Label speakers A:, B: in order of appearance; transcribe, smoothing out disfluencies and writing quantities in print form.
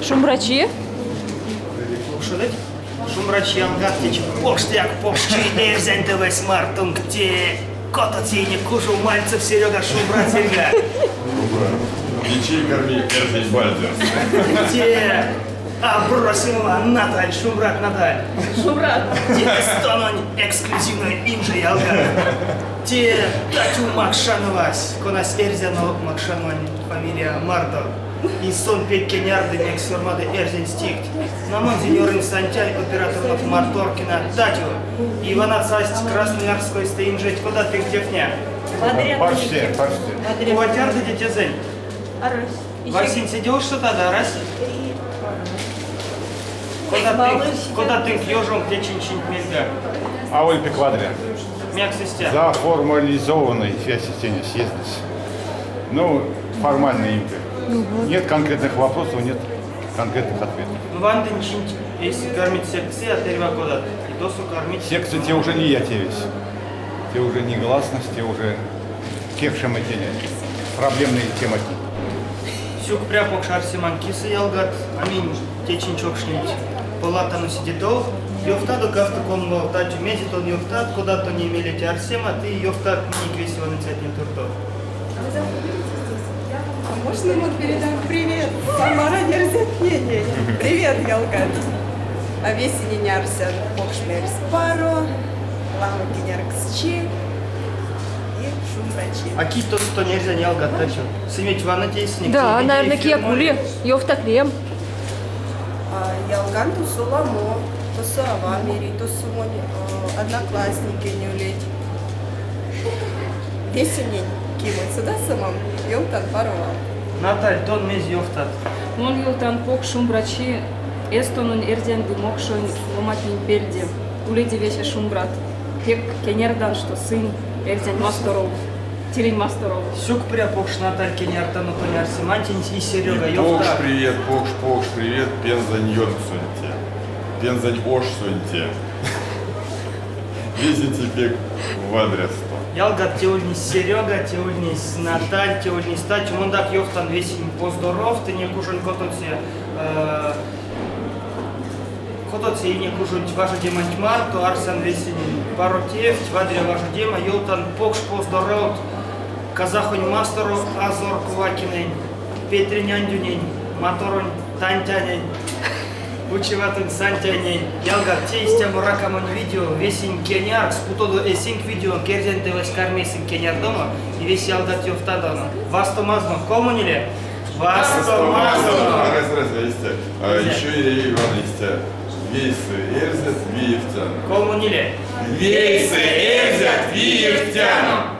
A: Шумрачи?
B: Что дать? Шумрачи ангаттич, покштяк, покшчи, эрзентевес мартунгте. Кота тени кужу мальцев Серега Шумбрат Серега.
C: Лечи, корми, эрзень бальдерс.
B: Где? А бросила Наталь, Шумбрат Наталь.
A: Шумрат.
B: Где станонь эксклюзивной инжи ялга. Где тату Макшановас, конас эрзяно Макшановань, фамилия Мардо. И сон пеккенярды мексурмады эрзень стикт. Намон зеньорин Сантяй, операторов Марторкина, татю. Ивана Цасть, Красноярской стоим жить, куда ты где-фня?
C: Почти.
B: Куватярды детезень.
A: Арась.
B: Васин сидел что-то, да, раз? Куда ты ежом, где чин-чин мельга?
D: А Ольпе Квадре.
B: Мяк систя.
D: За формализованной связь-системе съездить. Ну, формальные импы. Нет конкретных вопросов, нет конкретных ответов.
B: Ванден чин, если кормить секции, а терва куда? И досу кормить.
D: Секции те уже не я те весь. Те уже не гласность, те уже кевшим эти проблемные темы.
B: Сюк пряпок шарсиман кисы ялгат, аминь, течин чокшнить. Палатану сидетов, ёфтаду кафта комно, татю медит он ёфтад, куда-то не имели те арсема, ты ёфтад не квесиво на цветный туртов.
E: А можно ему передам привет? Самара Нерзятнение. Привет, Ялгат. А весени нярсян покшмерс паро, ламы генерксчи и шумрачи.
B: А кито что нельзя не ялгат, татю? Сыметь ванна тесник.
A: Да, наверное, киакули. Ёвтаклем.
E: Ялган тусу ламо, тусу авамири, тусу одноклассники не улеть. Весени кимы сюда самом, Ялган парова.
B: Наталь, тон мез ёфтад.
A: Мон юлтан пок шумбрачи. Эстонун эрден дымокшон ломатин бельде. Уледи весе шумбрат. Тек кенердан, что сын эрден масторов. Тилин масторов.
B: Сюк пряпок Наталь кеняртану тони арсемантин и Серега
C: Покш,
B: ёфтад.
C: привет, покш, привет, пензань йон суньте. Пензань ош суньте. Везите бег в адрес.
B: Ялгат теульни Серега, теульни Наталь, теульни стать, мундак ёфтан весень поздоров, ты не кужунь котоце, котоце и не кужунь ваша демонть марту, арсан весень паротев, вадре ваша дема, ёлтан покш поздоров, казахонь мастеров, азор кувакинень, петриняндюнень, моторонь тантянень. Учеватун Сантянин, ялгат тейстя муракамон видео, весень кенярк, спутоду эсинг видео, керзен девес кармесин кеняр дома, и весь ялгат ёфтадона. Вастомазно, коммуниле? Вастомазно!
C: Раз, есть. А еще и Иван есть. Вейсы, эрзет, виевтян.
B: Коммуниле?
C: Вейсы, эрзет, виевтян.